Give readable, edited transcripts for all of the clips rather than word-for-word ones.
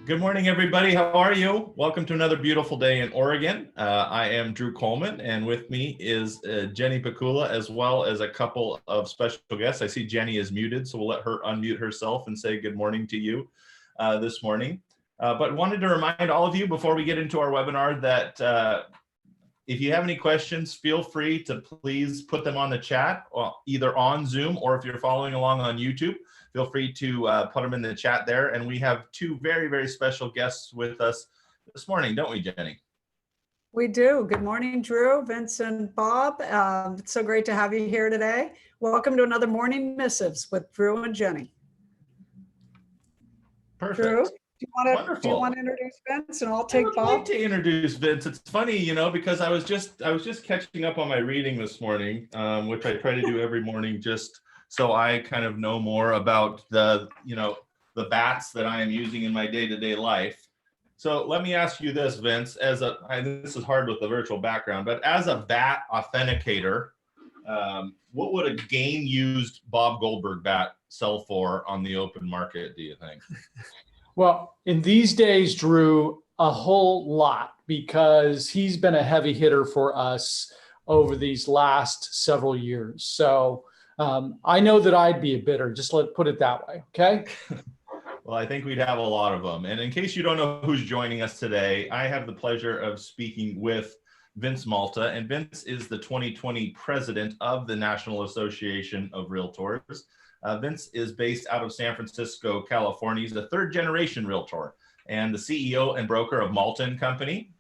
Good morning, everybody. How are you? Welcome to another beautiful day in Oregon. I am Drew Coleman, and with me is Jenny Pakula, as well as a couple of special guests. I see Jenny is muted, so we'll let her unmute herself and say good morning to you this morning. But wanted to remind all of you before we get into our webinar that if you have any questions, feel free to please put them on the chat, either on Zoom or if you're following along on YouTube. Feel free to put them in the chat there. And we have two very, very special guests with us this morning, don't we, Jenny? We do. Good morning, Drew, Vince, and Bob. It's so great to have you here today. Welcome to another Morning Missives with Drew and Jenny. Perfect. Drew, do you want to introduce Vince, and I'll take Bob? I would like to introduce Vince. It's funny, you know, because I was just catching up on my reading this morning, which I try to do every morning, just so I kind of know more about the bats that I am using in my day-to-day life. So let me ask you this, Vince, this is hard with the virtual background, but as a bat authenticator, what would a game used Bob Goldberg bat sell for on the open market, do you think? Well, in these days, Drew, a whole lot, because he's been a heavy hitter for us over these last several years. So I know that I'd be a bidder, just put it that way, okay? Well, I think we'd have a lot of them. And in case you don't know who's joining us today, I have the pleasure of speaking with Vince Malta. And Vince is the 2020 president of the National Association of Realtors. Vince is based out of San Francisco, California. He's a third-generation realtor and the CEO and broker of Malta & Company.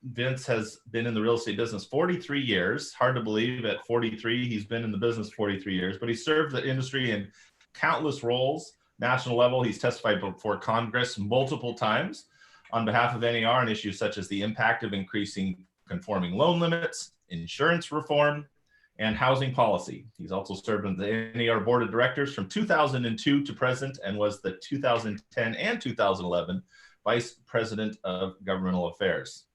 Vince has been in the real estate business 43 years. Hard to believe at 43, he's been in the business 43 years, but he served the industry in countless roles. National level, he's testified before Congress multiple times on behalf of NAR on issues such as the impact of increasing conforming loan limits, insurance reform, and housing policy. He's also served on the NAR board of directors from 2002 to present, and was the 2010 and 2011 vice president of government affairs.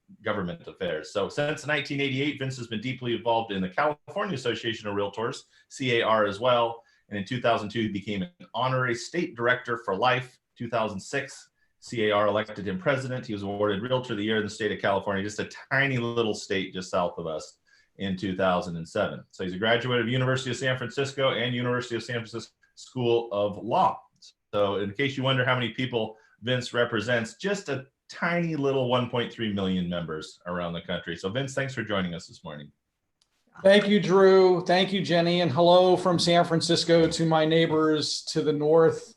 So since 1988, Vince has been deeply involved in the California Association of Realtors, CAR as well. And in 2002, he became an honorary state director for life. 2006, CAR elected him president. He was awarded Realtor of the Year in the state of California, just a tiny little state just south of us, in 2007. So he's a graduate of University of San Francisco and University of San Francisco School of Law. So in case you wonder how many people Vince represents, just a tiny little 1.3 million members around the country. So Vince, thanks for joining us this morning. Thank you, Drew. Thank you, Jenny. And hello from San Francisco to my neighbors to the north.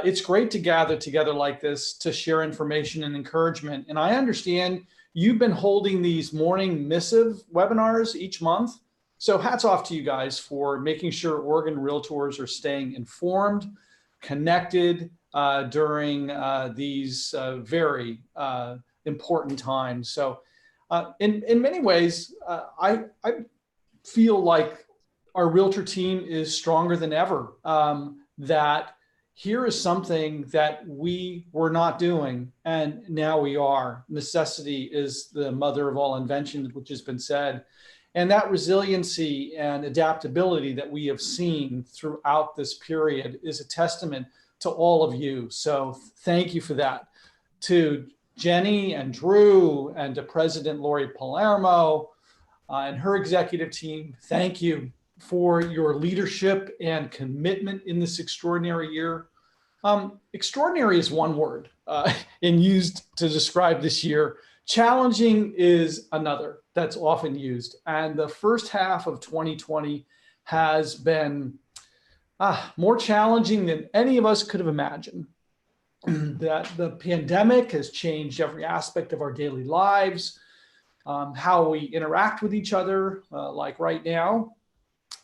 It's great to gather together like this to share information and encouragement. And I understand you've been holding these morning missive webinars each month. So hats off to you guys for making sure Oregon realtors are staying informed, connected during these very important times. So in many ways, I feel like our realtor team is stronger than ever. That here is something that we were not doing, and now we are. Necessity is the mother of all invention, which has been said. And that resiliency and adaptability that we have seen throughout this period is a testament to all of you. So thank you for that. To Jenny and Drew and to President Lori Palermo and her executive team, thank you for your leadership and commitment in this extraordinary year. Extraordinary is one word and used to describe this year. Challenging is another that's often used. And the first half of 2020 has been more challenging than any of us could have imagined. That the pandemic has changed every aspect of our daily lives, how we interact with each other, like right now,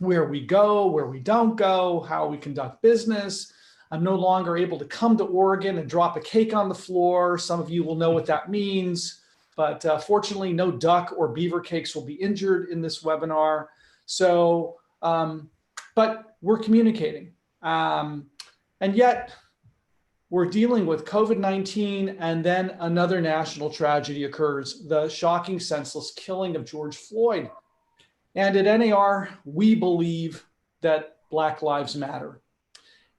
where we go, where we don't go, how we conduct business. I'm no longer able to come to Oregon and drop a cake on the floor. Some of you will know what that means, but fortunately no duck or beaver cakes will be injured in this webinar. So, but we're communicating. And yet we're dealing with COVID-19, and then another national tragedy occurs, the shocking senseless killing of George Floyd. And at NAR, we believe that Black Lives Matter.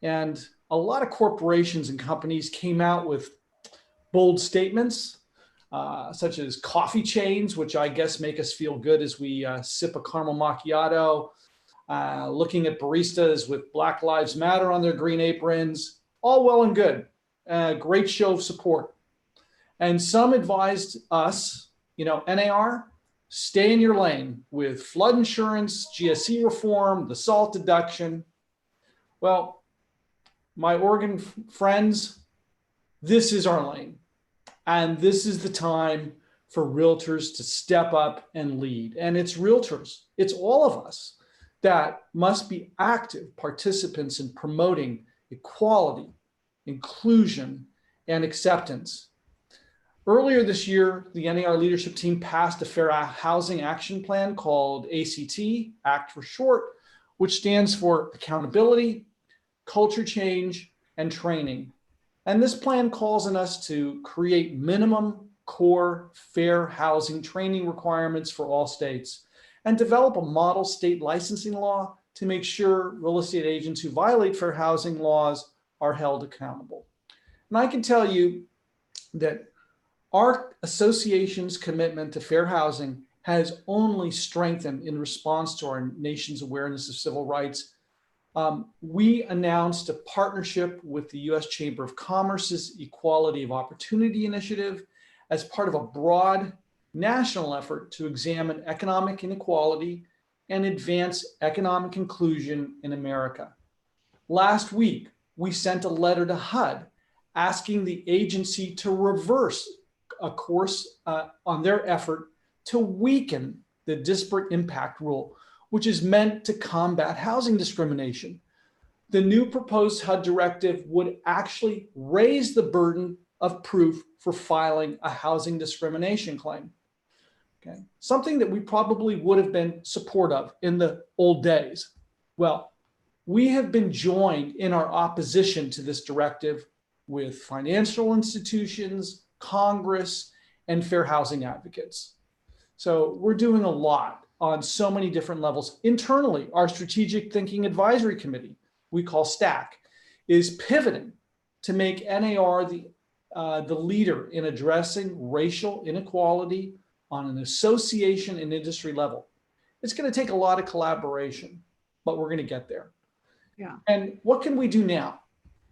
And a lot of corporations and companies came out with bold statements, such as coffee chains, which I guess make us feel good as we sip a caramel macchiato, looking at baristas with Black Lives Matter on their green aprons, all well and good. Great show of support. And some advised us, NAR, stay in your lane with flood insurance, GSE reform, the SALT deduction. Well, my Oregon friends, this is our lane. And this is the time for realtors to step up and lead. And it's realtors, it's all of us that must be active participants in promoting equality, inclusion, and acceptance. Earlier this year, the NAR leadership team passed a Fair Housing Action Plan called ACT, ACT for short, which stands for accountability, culture change, and training. And this plan calls on us to create minimum core fair housing training requirements for all states and develop a model state licensing law to make sure real estate agents who violate fair housing laws are held accountable. And I can tell you that our association's commitment to fair housing has only strengthened in response to our nation's awareness of civil rights. We announced a partnership with the U.S. Chamber of Commerce's Equality of Opportunity Initiative as part of a broad national effort to examine economic inequality and advance economic inclusion in America. Last week, we sent a letter to HUD asking the agency to reverse a course on their effort to weaken the disparate impact rule, which is meant to combat housing discrimination. The new proposed HUD directive would actually raise the burden of proof for filing a housing discrimination claim. Okay. Something that we probably would have been supportive of in the old days. Well, we have been joined in our opposition to this directive with financial institutions, Congress, and fair housing advocates. So we're doing a lot on so many different levels. Internally, our Strategic Thinking Advisory Committee, we call STAC, is pivoting to make NAR the leader in addressing racial inequality on an association and industry level. It's going to take a lot of collaboration, but we're going to get there. Yeah. And what can we do now?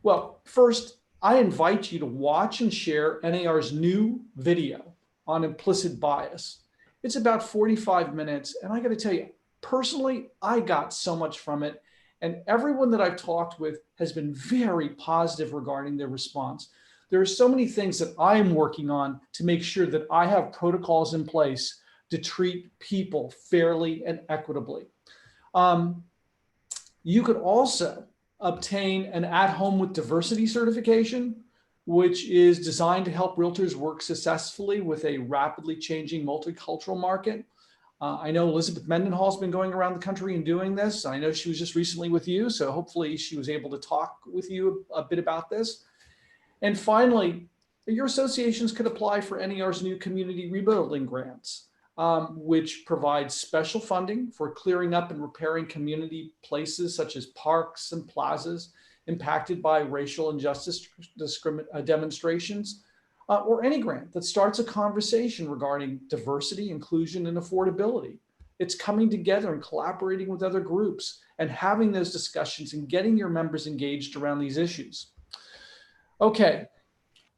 Well, first, I invite you to watch and share NAR's new video on implicit bias. It's about 45 minutes. And I got to tell you, personally, I got so much from it. And everyone that I've talked with has been very positive regarding their response. There are so many things that I am working on to make sure that I have protocols in place to treat people fairly and equitably. You could also obtain an At Home with Diversity certification, which is designed to help realtors work successfully with a rapidly changing multicultural market. I know Elizabeth Mendenhall's been going around the country and doing this. I know she was just recently with you, so hopefully she was able to talk with you a bit about this. And finally, your associations could apply for NAR's new community rebuilding grants, which provides special funding for clearing up and repairing community places such as parks and plazas impacted by racial injustice demonstrations, or any grant that starts a conversation regarding diversity, inclusion, and affordability. It's coming together and collaborating with other groups and having those discussions and getting your members engaged around these issues. Okay,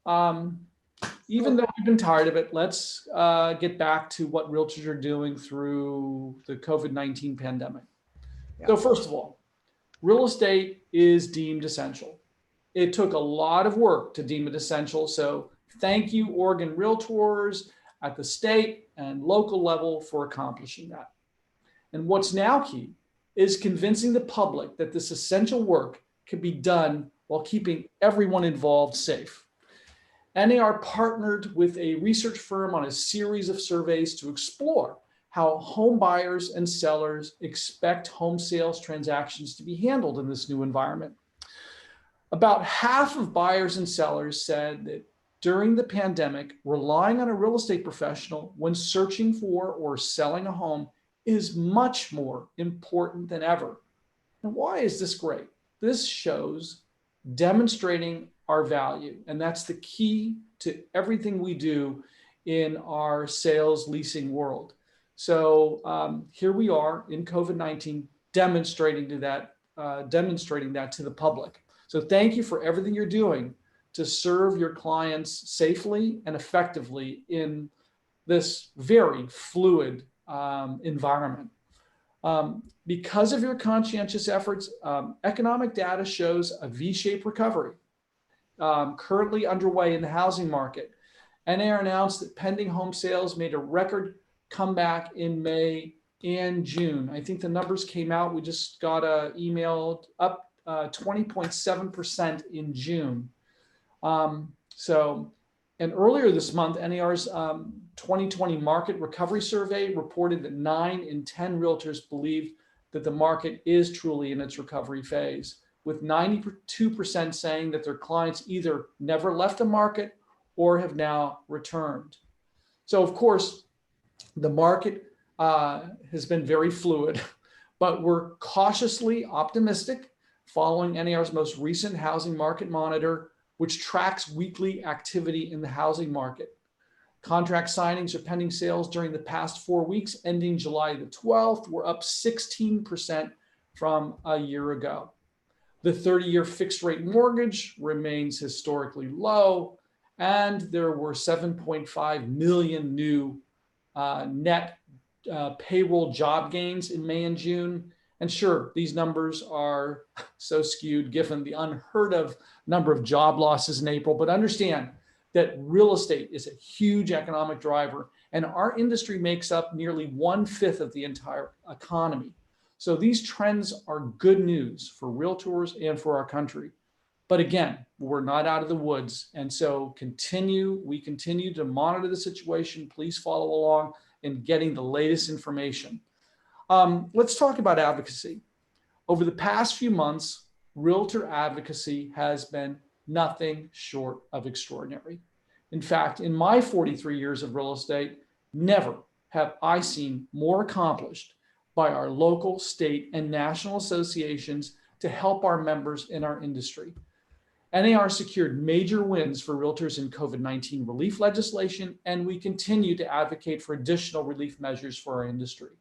even though we've been tired of it, let's get back to what realtors are doing through the COVID-19 pandemic. Yeah. So first of all, real estate is deemed essential. It took a lot of work to deem it essential. So thank you, Oregon realtors at the state and local level for accomplishing that. And what's now key is convincing the public that this essential work can be done while keeping everyone involved safe. NAR partnered with a research firm on a series of surveys to explore how home buyers and sellers expect home sales transactions to be handled in this new environment. About half of buyers and sellers said that during the pandemic, relying on a real estate professional when searching for or selling a home is much more important than ever. And why is this great? This shows demonstrating our value. And that's the key to everything we do in our sales leasing world. So here we are in COVID-19 demonstrating that to the public. So thank you for everything you're doing to serve your clients safely and effectively in this very fluid environment. Because of your conscientious efforts, economic data shows a V-shaped recovery currently underway in the housing market. NAR announced that pending home sales made a record comeback in May and June. I think the numbers came out. We just got an email up 20.7% in June. And earlier this month, NAR's 2020 Market Recovery Survey reported that 9 in 10 realtors believe that the market is truly in its recovery phase, with 92% saying that their clients either never left the market or have now returned. So of course, the market has been very fluid, but we're cautiously optimistic following NAR's most recent housing market monitor, which tracks weekly activity in the housing market. Contract signings or pending sales during the past 4 weeks, ending July the 12th, were up 16% from a year ago. The 30-year fixed rate mortgage remains historically low, and there were 7.5 million new net payroll job gains in May and June. And sure, these numbers are so skewed given the unheard of number of job losses in April, but understand that real estate is a huge economic driver, and our industry makes up nearly 1/5 of the entire economy. So these trends are good news for realtors and for our country. But again, we're not out of the woods. And so we continue to monitor the situation. Please follow along in getting the latest information. Let's talk about advocacy. Over the past few months, realtor advocacy has been nothing short of extraordinary. In fact, in my 43 years of real estate, never have I seen more accomplished by our local, state, and national associations to help our members in our industry. NAR secured major wins for realtors in COVID-19 relief legislation, and we continue to advocate for additional relief measures for our industry.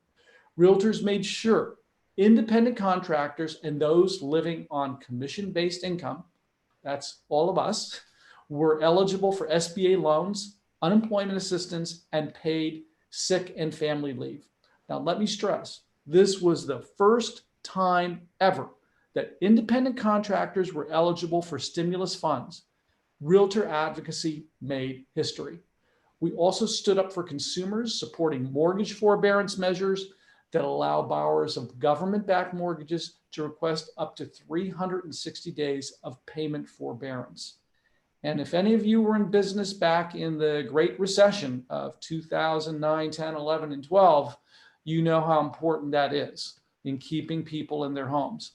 Realtors made sure independent contractors and those living on commission-based income, that's all of us, were eligible for SBA loans, unemployment assistance, and paid sick and family leave. Now, let me stress, this was the first time ever that independent contractors were eligible for stimulus funds. Realtor advocacy made history. We also stood up for consumers, supporting mortgage forbearance measures that allow borrowers of government-backed mortgages to request up to 360 days of payment forbearance. And if any of you were in business back in the Great Recession of 2009, 10, 11, and 12, you know how important that is in keeping people in their homes.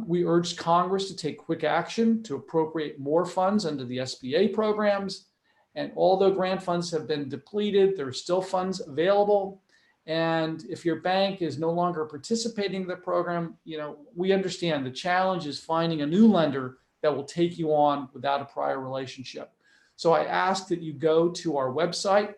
We urged Congress to take quick action to appropriate more funds under the SBA programs. And although grant funds have been depleted, there are still funds available. And if your bank is no longer participating in the program, we understand the challenge is finding a new lender that will take you on without a prior relationship. So I ask that you go to our website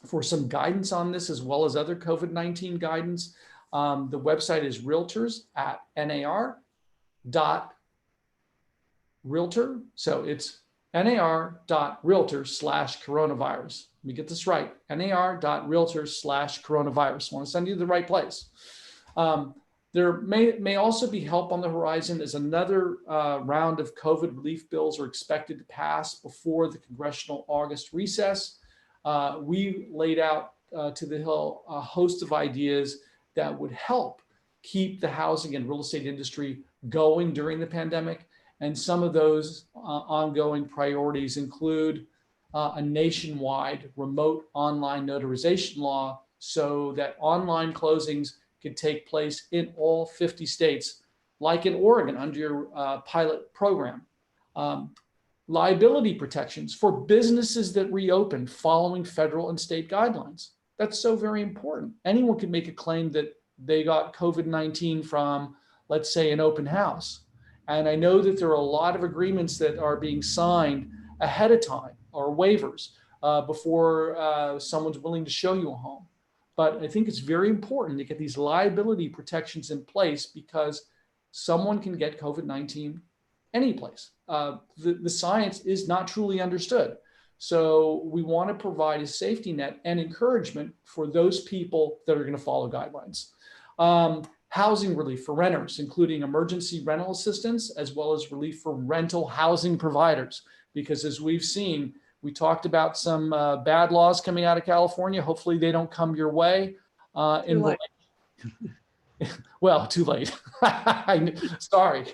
for some guidance on this, as well as other COVID-19 guidance. The website is realtors@nar.realtor. So it's nar.realtor/coronavirus. Let me get this right, nar.realtor/coronavirus. I want to send you to the right place. There may also be help on the horizon as another round of COVID relief bills are expected to pass before the congressional August recess. We laid out to the Hill a host of ideas that would help keep the housing and real estate industry going during the pandemic. And some of those ongoing priorities include a nationwide remote online notarization law so that online closings could take place in all 50 states, like in Oregon under your pilot program. Liability protections for businesses that reopen following federal and state guidelines. That's so very important. Anyone can make a claim that they got COVID-19 from, let's say, an open house. And I know that there are a lot of agreements that are being signed ahead of time, or waivers, before someone's willing to show you a home. But I think it's very important to get these liability protections in place, because someone can get COVID-19 any place. The science is not truly understood. So we want to provide a safety net and encouragement for those people that are going to follow guidelines. Housing relief for renters, including emergency rental assistance, as well as relief for rental housing providers. Because as we've seen, we talked about some bad laws coming out of California. Hopefully they don't come your way. Well, too late. Sorry.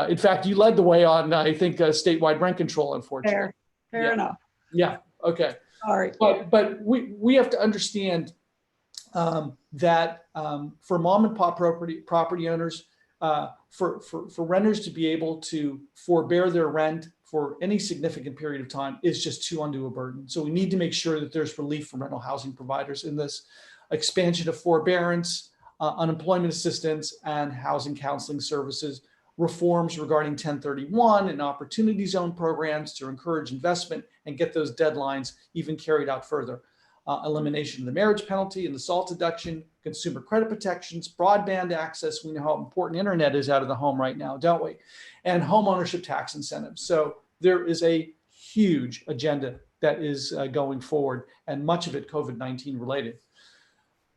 In fact, you led the way on, I think, statewide rent control, unfortunately. Fair enough. Yeah. Okay. Sorry. But we have to understand that for mom and pop property owners, for renters to be able to forbear their rent for any significant period of time is just too undue a burden. So we need to make sure that there's relief for rental housing providers in this expansion of forbearance, unemployment assistance, and housing counseling services, reforms regarding 1031 and opportunity zone programs to encourage investment and get those deadlines even carried out further. Elimination of the marriage penalty and the SALT deduction, consumer credit protections, broadband access. We know how important internet is out of the home right now, don't we? And home ownership tax incentives. So there is a huge agenda that is going forward, and much of it COVID-19 related.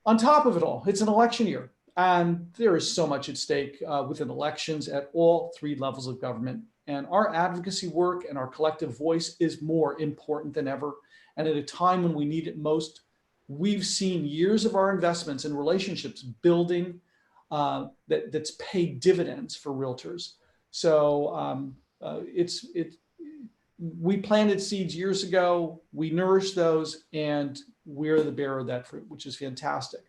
On top of it all, it's an election year, and there is so much at stake within elections at all three levels of government. And our advocacy work and our collective voice is more important than ever. And at a time when we need it most, we've seen years of our investments and relationships building that's paid dividends for realtors. So we planted seeds years ago, we nourished those, and we're the bearer of that fruit, which is fantastic.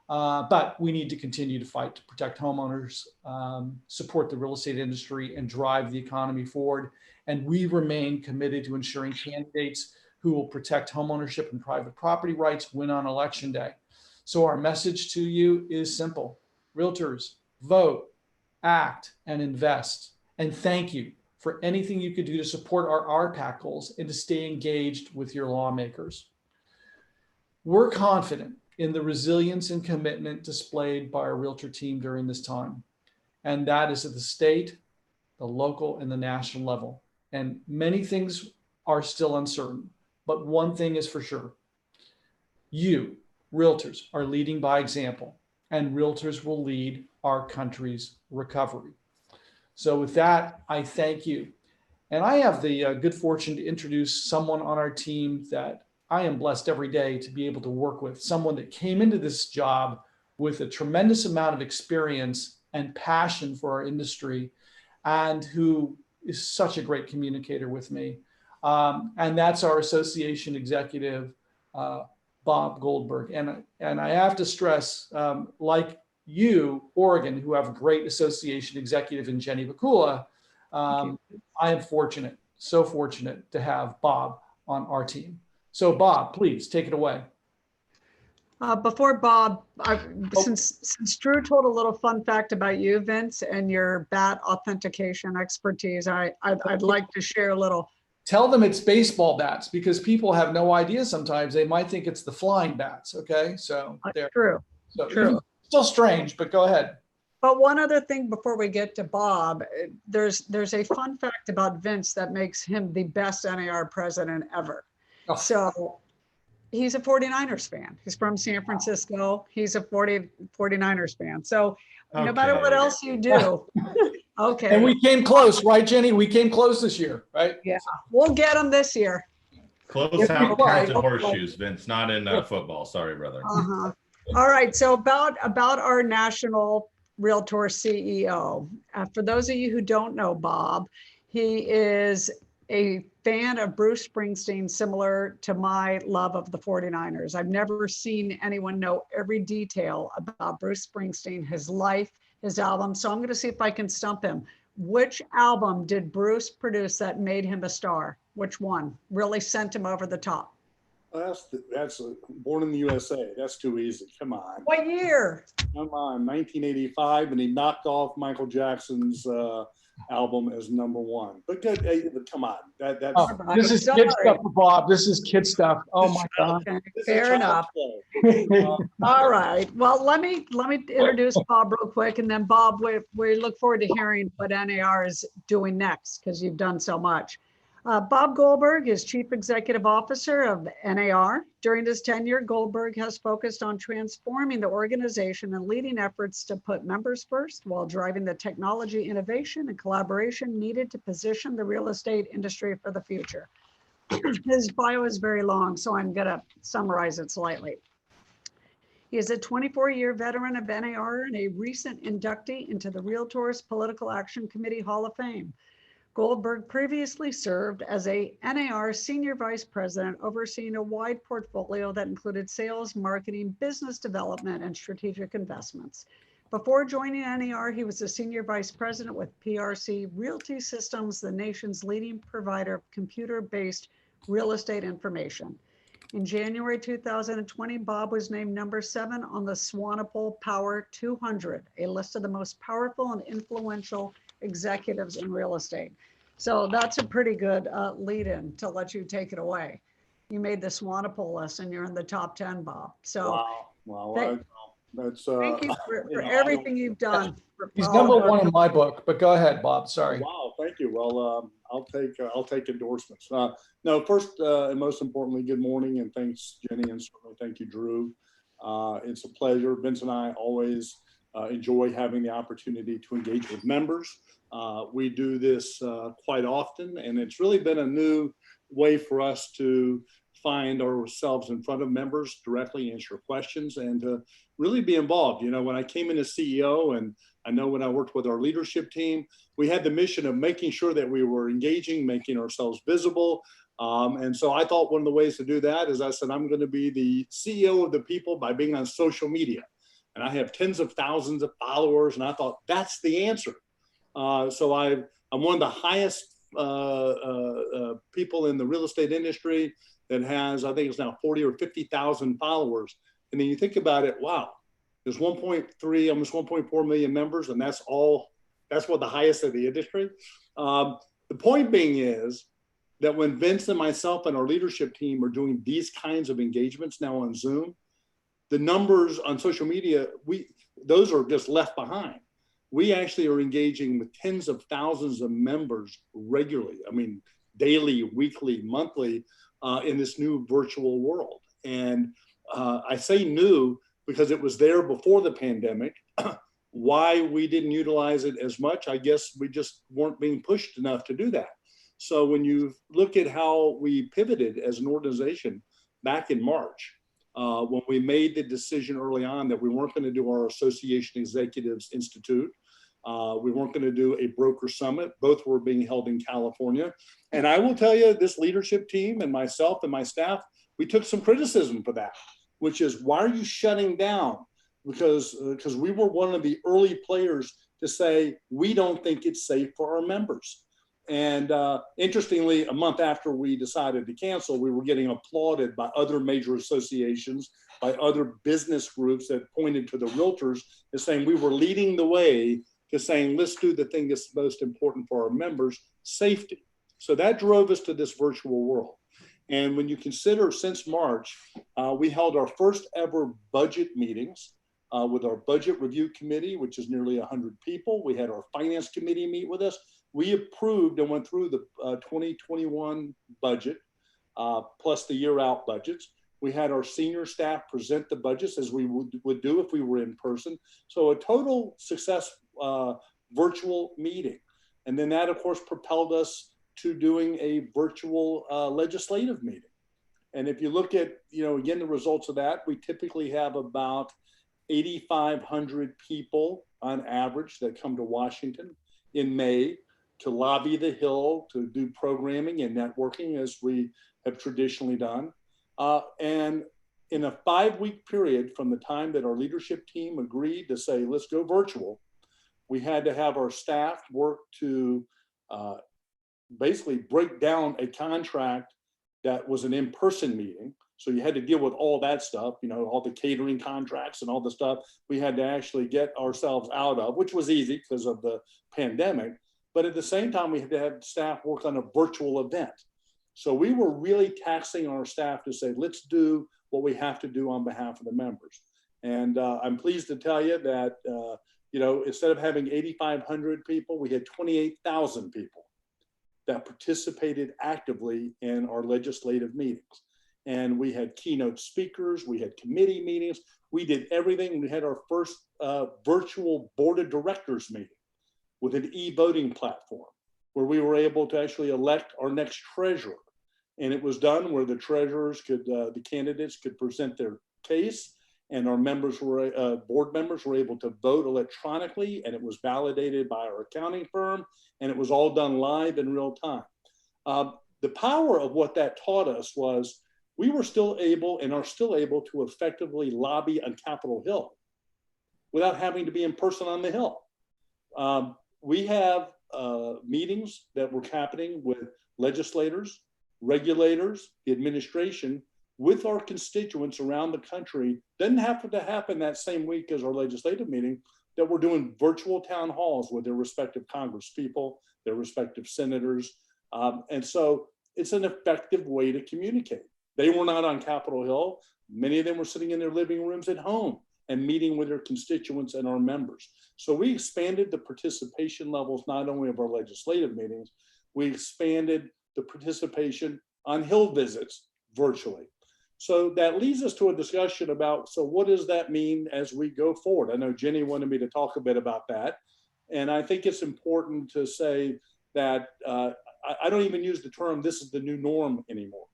But we need to continue to fight to protect homeowners, support the real estate industry, and drive the economy forward. And we remain committed to ensuring candidates who will protect homeownership and private property rights win on election day. So our message to you is simple. Realtors, vote, act, and invest. And thank you for anything you could do to support our RPAC goals and to stay engaged with your lawmakers. We're confident in the resilience and commitment displayed by our realtor team during this time. And that is at the state, the local, and the national level. And many things are still uncertain, but one thing is for sure. You, realtors, are leading by example, and realtors will lead our country's recovery. So with that, I thank you. And I have the good fortune to introduce someone on our team that I am blessed every day to be able to work with, someone that came into this job with a tremendous amount of experience and passion for our industry, and who is such a great communicator with me. And that's our association executive, Bob Goldberg. And I have to stress, like you, Oregon, who have a great association executive in Jenny Bakula, I am fortunate, so fortunate to have Bob on our team. So Bob, please take it away. Before Bob, since Drew told a little fun fact about you, Vince, and your bat authentication expertise, I'd like to share a little. Tell them it's baseball bats, because people have no idea sometimes. They might think it's the flying bats, okay? So True, so true. Still strange, but go ahead. But one other thing before we get to Bob, there's a fun fact about Vince that makes him the best NAR president ever. Oh. So he's a 49ers fan. He's from San Francisco. He's a 49ers fan. So no matter what else you do, okay. And we came close, right, Jenny? We came close this year, right? Yeah, we'll get him this year. Close out counts in horseshoes, Vince, not in football. Sorry, brother. Uh-huh. All right. So about our national Realtor CEO. For those of you who don't know Bob, he is a fan of Bruce Springsteen, similar to my love of the 49ers. I've never seen anyone know every detail about Bruce Springsteen, his life, his album. So I'm going to see if I can stump him. Which album did Bruce produce that made him a star? Which one really sent him over the top? That's Born in the USA. That's too easy. Come on. What year? Come on, 1985, and he knocked off Michael Jackson's album as #1. But good, come on, that's this is kid stuff for Bob. This is kid stuff. Oh my God. Okay, fair enough. All right. Well, let me introduce Bob real quick, and then Bob, we look forward to hearing what NAR is doing next because you've done so much. Bob Goldberg is Chief Executive Officer of NAR. During his tenure, Goldberg has focused on transforming the organization and leading efforts to put members first while driving the technology innovation and collaboration needed to position the real estate industry for the future. His bio is very long, so I'm going to summarize it slightly. He is a 24-year veteran of NAR and a recent inductee into the Realtors Political Action Committee Hall of Fame. Goldberg previously served as a NAR Senior Vice President, overseeing a wide portfolio that included sales, marketing, business development, and strategic investments. Before joining NAR, he was a Senior Vice President with PRC Realty Systems, the nation's leading provider of computer-based real estate information. In January 2020, Bob was named #7 on the Swanepoel Power 200, a list of the most powerful and influential executives in real estate. So that's a pretty good lead-in to let you take it away. You made the Swanepoel list and you're in the top 10, Bob. So wow. That's thank you for everything you've done. He's #1 in my book, but go ahead, Bob. Sorry. Wow, thank you. Well, I'll take endorsements. No, first and most importantly, good morning, and thanks, Jenny, and certainly thank you, Drew. It's a pleasure. Vince and I always enjoy having the opportunity to engage with members. We do this quite often, and it's really been a new way for us to find ourselves in front of members, directly answer questions, and to really be involved. You know, when I came in as CEO, and I know when I worked with our leadership team, we had the mission of making sure that we were engaging, making ourselves visible. And so I thought one of the ways to do that is I said, I'm going to be the CEO of the people by being on social media. And I have tens of thousands of followers, and I thought that's the answer. So I'm one of the highest people in the real estate industry that has, I think it's now 40 or 50,000 followers. And then you think about it, wow, there's 1.3, almost 1.4 million members, and that's what the highest of the industry. The point being is that when Vince and myself and our leadership team are doing these kinds of engagements now on Zoom, the numbers on social media, those are just left behind. We actually are engaging with tens of thousands of members regularly. I mean, daily, weekly, monthly, in this new virtual world. And I say new because it was there before the pandemic. Why we didn't utilize it as much, I guess we just weren't being pushed enough to do that. So when you look at how we pivoted as an organization back in March, when we made the decision early on that we weren't going to do our Association Executives Institute, we weren't going to do a broker summit. Both were being held in California. And I will tell you, this leadership team and myself and my staff, we took some criticism for that, which is, why are you shutting down? Because we were one of the early players to say, we don't think it's safe for our members. And interestingly, a month after we decided to cancel, we were getting applauded by other major associations, by other business groups that pointed to the realtors as saying we were leading the way to saying, let's do the thing that's most important for our members, safety. So that drove us to this virtual world. And when you consider since March, we held our first ever budget meetings with our budget review committee, which is nearly 100 people. We had our finance committee meet with us. We approved and went through the 2021 budget, plus the year out budgets. We had our senior staff present the budgets as we would do if we were in person. So a total success virtual meeting. And then that, of course, propelled us to doing a virtual legislative meeting. And if you look at, again, the results of that, we typically have about 8,500 people on average that come to Washington in May to lobby the Hill, to do programming and networking as we have traditionally done. And in a 5-week period from the time that our leadership team agreed to say, let's go virtual, we had to have our staff work to basically break down a contract that was an in-person meeting. So you had to deal with all that stuff, all the catering contracts and all the stuff we had to actually get ourselves out of, which was easy because of the pandemic. But at the same time, we had to have staff work on a virtual event. So we were really taxing our staff to say, let's do what we have to do on behalf of the members. And I'm pleased to tell you that, instead of having 8,500 people, we had 28,000 people that participated actively in our legislative meetings. And we had keynote speakers, we had committee meetings, we did everything. We had our first virtual board of directors meeting with an e-voting platform where we were able to actually elect our next treasurer. And it was done where the treasurers could, the candidates could present their case, and our members were, board members were able to vote electronically, and it was validated by our accounting firm, and it was all done live in real time. The power of what that taught us was we were still able and are still able to effectively lobby on Capitol Hill without having to be in person on the Hill. We have meetings that were happening with legislators, regulators, the administration, with our constituents around the country. Doesn't have to happen that same week as our legislative meeting, that we're doing virtual town halls with their respective Congress people, their respective senators. And so it's an effective way to communicate. They were not on Capitol Hill. Many of them were sitting in their living rooms at home and meeting with their constituents and our members. So we expanded the participation levels, not only of our legislative meetings, we expanded the participation on Hill visits virtually. So that leads us to a discussion about, so what does that mean as we go forward? I know Jenny wanted me to talk a bit about that. And I think it's important to say that I don't even use the term, this is the new norm anymore.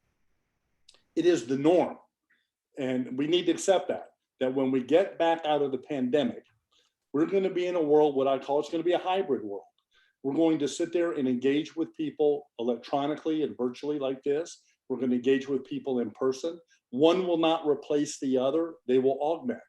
It is the norm. And we need to accept that when we get back out of the pandemic, we're going to be in a world, what I call, it's going to be a hybrid world. We're going to sit there and engage with people electronically and virtually like this. We're going to engage with people in person. One will not replace the other. They will augment.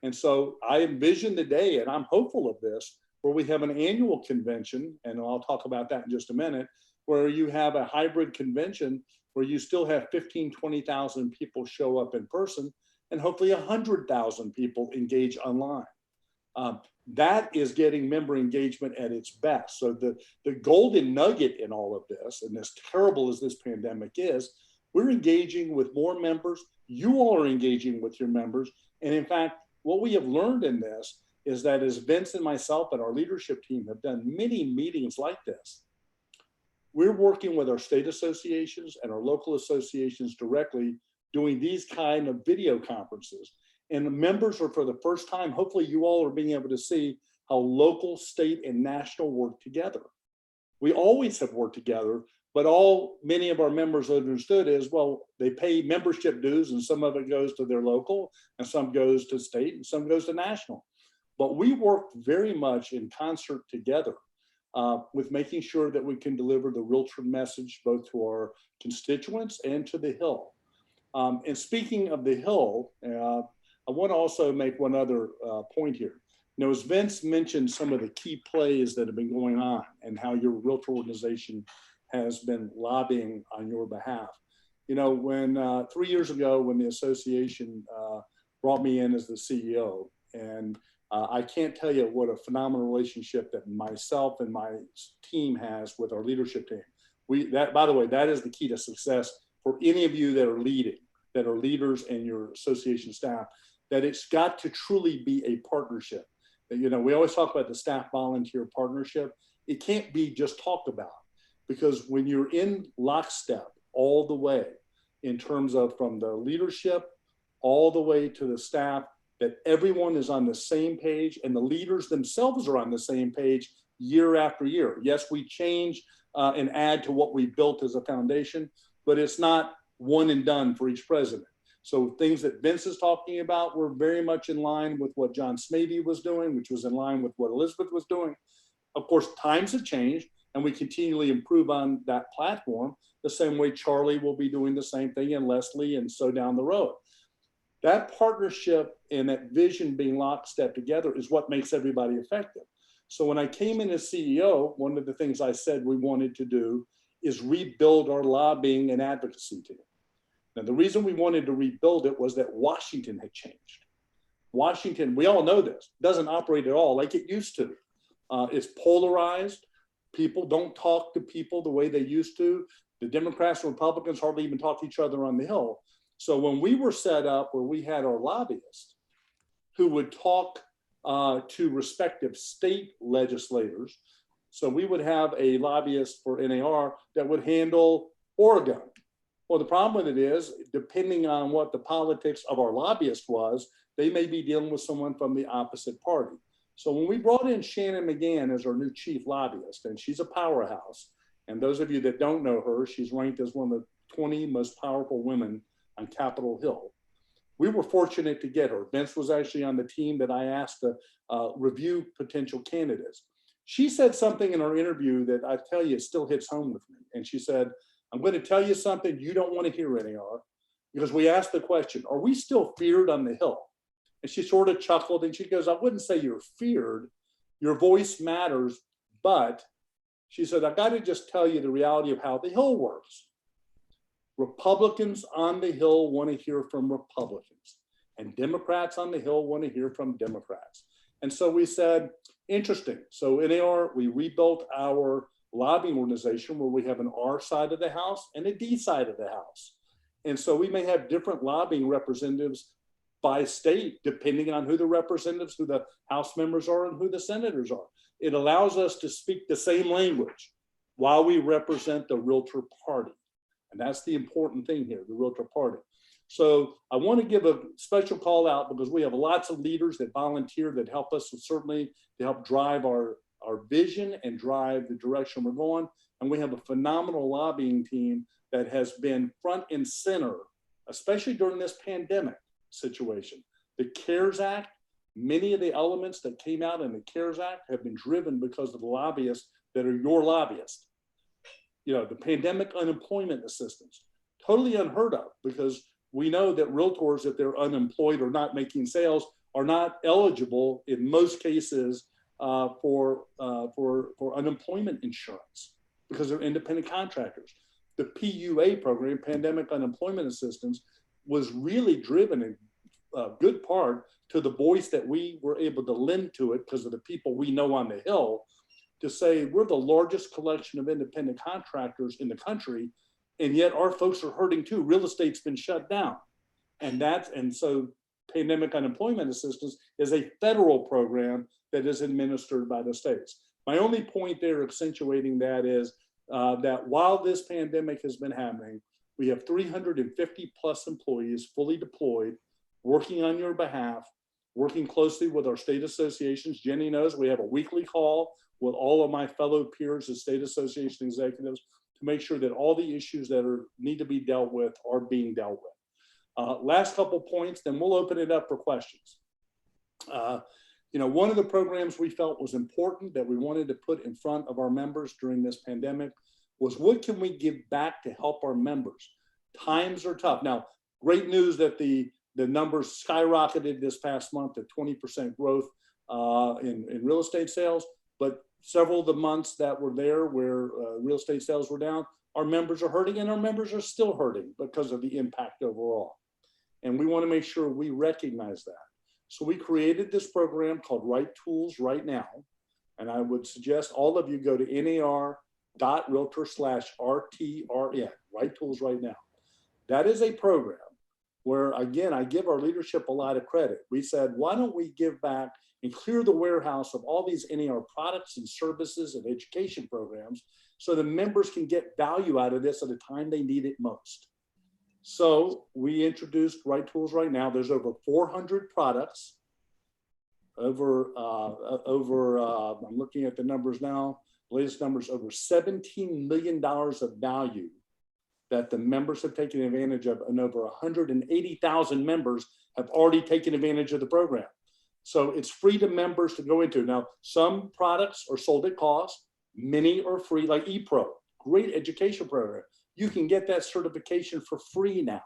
And so I envision the day, and I'm hopeful of this, where we have an annual convention, and I'll talk about that in just a minute, where you have a hybrid convention where you still have 15, 20,000 people show up in person, and hopefully 100,000 people engage online. That is getting member engagement at its best. So the golden nugget in all of this, and as terrible as this pandemic is, we're engaging with more members. You all are engaging with your members. And in fact, what we have learned in this is that as Vince and myself and our leadership team have done many meetings like this, we're working with our state associations and our local associations directly doing these kind of video conferences. And the members are, for the first time, hopefully you all are being able to see how local, state, and national work together. We always have worked together, but all many of our members understood is, well, they pay membership dues, and some of it goes to their local, and some goes to state, and some goes to national. But we work very much in concert together with making sure that we can deliver the real true message both to our constituents and to the Hill. And speaking of the Hill, I want to also make one other point here. You know, as Vince mentioned some of the key plays that have been going on and how your realtor organization has been lobbying on your behalf. You know, when 3 years ago, when the association brought me in as the CEO, and I can't tell you what a phenomenal relationship that myself and my team has with our leadership team. That, by the way, that is the key to success for any of you that are leading, that are leaders and your association staff, that it's got to truly be a partnership. You know, we always talk about the staff volunteer partnership. It can't be just talked about, because when you're in lockstep all the way in terms of from the leadership all the way to the staff, that everyone is on the same page and the leaders themselves are on the same page year after year. Yes, we change and add to what we built as a foundation, but it's not one and done for each president. So things that Vince is talking about were very much in line with what John Smavey was doing, which was in line with what Elizabeth was doing. Of course, times have changed and we continually improve on that platform the same way Charlie will be doing the same thing, and Leslie, and so down the road. That partnership and that vision being lockstep together is what makes everybody effective. So when I came in as CEO, one of the things I said we wanted to do is rebuild our lobbying and advocacy team. Now, the reason we wanted to rebuild it was that Washington had changed. Washington, we all know this, doesn't operate at all like it used to. It's polarized. People don't talk to people the way they used to. The Democrats and Republicans hardly even talk to each other on the Hill. So when we were set up where we had our lobbyists who would talk to respective state legislators, so we would have a lobbyist for NAR that would handle Oregon. Well, the problem with it is, depending on what the politics of our lobbyist was, they may be dealing with someone from the opposite party. So when we brought in Shannon McGann as our new chief lobbyist, and she's a powerhouse, and those of you that don't know her, she's ranked as one of the 20 most powerful women on Capitol Hill. We were fortunate to get her. Vince was actually on the team that I asked to review potential candidates. She said something in our interview that I tell you, it still hits home with me. And she said, I'm going to tell you something you don't want to hear, NAR, because we asked the question, are we still feared on the Hill? And she sort of chuckled and she goes, I wouldn't say you're feared. Your voice matters. But she said, I got to just tell you the reality of how the Hill works. Republicans on the Hill want to hear from Republicans, and Democrats on the Hill want to hear from Democrats. And so we said, interesting. So NAR, we rebuilt our lobbying organization where we have an R side of the house and a D side of the house. And so we may have different lobbying representatives by state, depending on who the representatives, who the House members are, and who the senators are. It allows us to speak the same language while we represent the Realtor Party. And that's the important thing here, the Realtor Party. So I want to give a special call out because we have lots of leaders that volunteer that help us, certainly to help drive our vision and drive the direction we're going. And we have a phenomenal lobbying team that has been front and center, especially during this pandemic situation. The CARES Act, many of the elements that came out in the CARES Act have been driven because of the lobbyists that are your lobbyists. You know, the pandemic unemployment assistance, totally unheard of, because we know that realtors, if they're unemployed or not making sales, are not eligible in most cases for unemployment insurance because they're independent contractors. The PUA program, Pandemic Unemployment Assistance, was really driven in good part to the voice that we were able to lend to it because of the people we know on the Hill, to say we're the largest collection of independent contractors in the country, and yet our folks are hurting too. Real estate's been shut down. And so Pandemic Unemployment Assistance is a federal program that is administered by the states. My only point there accentuating that is that while this pandemic has been happening, we have 350 plus employees fully deployed, working on your behalf, working closely with our state associations. Jenny knows we have a weekly call with all of my fellow peers as state association executives to make sure that all the issues that need to be dealt with are being dealt with. Last couple points, then we'll open it up for questions. You know, one of the programs we felt was important that we wanted to put in front of our members during this pandemic was, what can we give back to help our members? Times are tough. Now, great news that the numbers skyrocketed this past month to 20% growth in real estate sales, but several of the months that were there where real estate sales were down, our members are hurting, and our members are still hurting because of the impact overall. And we want to make sure we recognize that. So we created this program called Right Tools Right Now. And I would suggest all of you go to nar.realtor/RTRN, Right Tools Right Now. That is a program where, again, I give our leadership a lot of credit. We said, why don't we give back and clear the warehouse of all these NAR products and services and education programs so the members can get value out of this at a time they need it most. So we introduced Right Tools Right Now. There's over 400 products, I'm looking at the numbers now, latest numbers, over $17 million of value that the members have taken advantage of, and over 180,000 members have already taken advantage of the program. So it's free to members to go into. Now, some products are sold at cost, many are free, like ePro, great education program. You can get that certification for free now.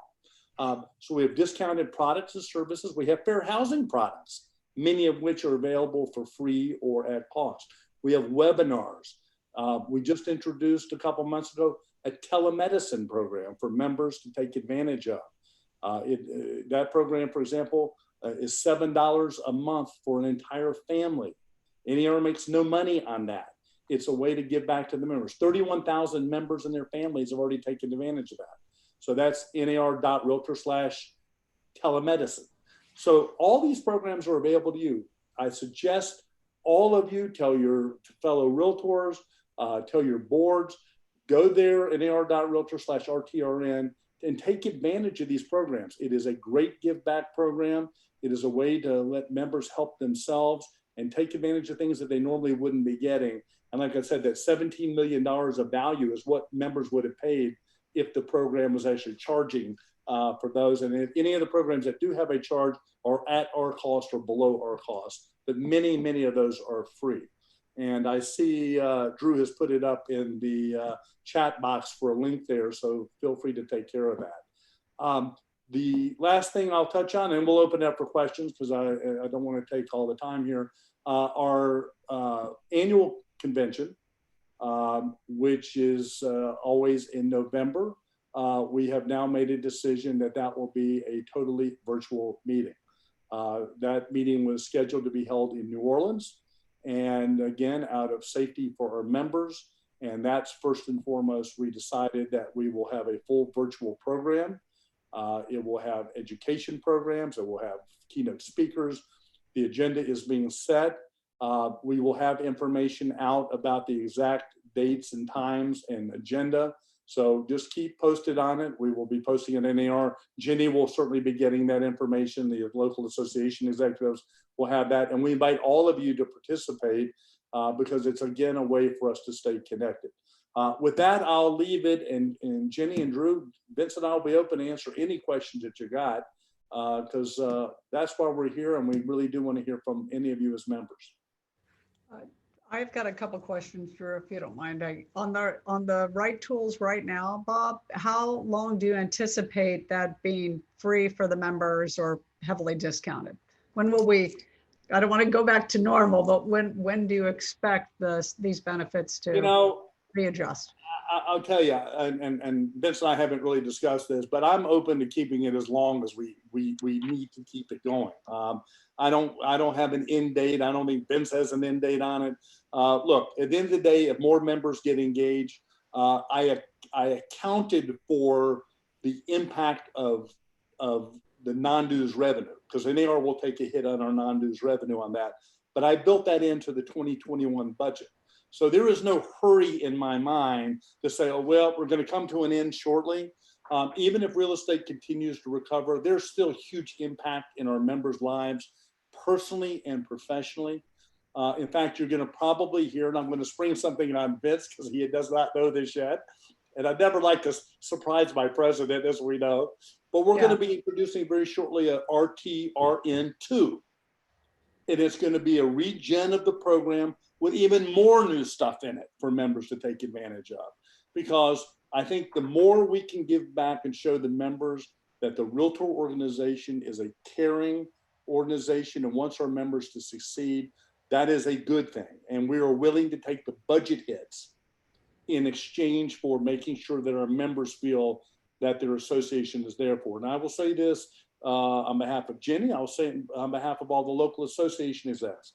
So we have discounted products and services. We have fair housing products, many of which are available for free or at cost. We have webinars. We just introduced a couple months ago a telemedicine program for members to take advantage of. That program, for example, is $7 a month for an entire family. NAR makes no money on that. It's a way to give back to the members. 31,000 members and their families have already taken advantage of that. So that's nar.realtor/telemedicine. So all these programs are available to you. I suggest all of you tell your fellow realtors, tell your boards, go there, nar.realtor/RTRN, and take advantage of these programs. It is a great give back program. It is a way to let members help themselves and take advantage of things that they normally wouldn't be getting. And like I said, that $17 million of value is what members would have paid if the program was actually charging for those. And if any of the programs that do have a charge are at our cost or below our cost, but many, many of those are free. And I see Drew has put it up in the chat box for a link there, so feel free to take care of that. The last thing I'll touch on, and we'll open it up for questions because I don't want to take all the time here, our annual convention, which is always in November. We have now made a decision that that will be a totally virtual meeting. That meeting was scheduled to be held in New Orleans, and again, out of safety for our members. And that's first and foremost, we decided that we will have a full virtual program. It will have education programs. It will have keynote speakers. The agenda is being set. We will have information out about the exact dates and times and agenda. So just keep posted on it. We will be posting it in NAR. Jenny will certainly be getting that information. The local association executives will have that. And we invite all of you to participate because it's, again, a way for us to stay connected. With that, I'll leave it. And Jenny and Drew, Vince and I will be open to answer any questions that you got because that's why we're here. And we really do want to hear from any of you as members. I've got a couple questions, Drew, if you don't mind. On the right tools right now, Bob, how long do you anticipate that being free for the members or heavily discounted? When will we, I don't want to go back to normal, but when do you expect these benefits to readjust? I'll tell you, and Vince and I haven't really discussed this, but I'm open to keeping it as long as we need to keep it going. I don't have an end date. I don't think Vince has an end date on it. Look, at the end of the day, if more members get engaged, I accounted for the impact of the non-dues revenue because NAR will take a hit on our non-dues revenue on that. But I built that into the 2021 budget. So there is no hurry in my mind to say, oh, well, we're going to come to an end shortly. Even if real estate continues to recover, there's still huge impact in our members' lives, personally and professionally. In fact, you're going to probably hear, and I'm going to spring something on Vince because he does not know this yet. And I'd never like to surprise my president, as we know. But we're going to be introducing very shortly a RTRN2. And it's going to be a regen of the program with even more new stuff in it for members to take advantage of. Because I think the more we can give back and show the members that the Realtor organization is a caring organization and wants our members to succeed, that is a good thing. And we are willing to take the budget hits in exchange for making sure that our members feel that their association is there for. And I will say this on behalf of Jenny, I'll say it on behalf of all the local association execs.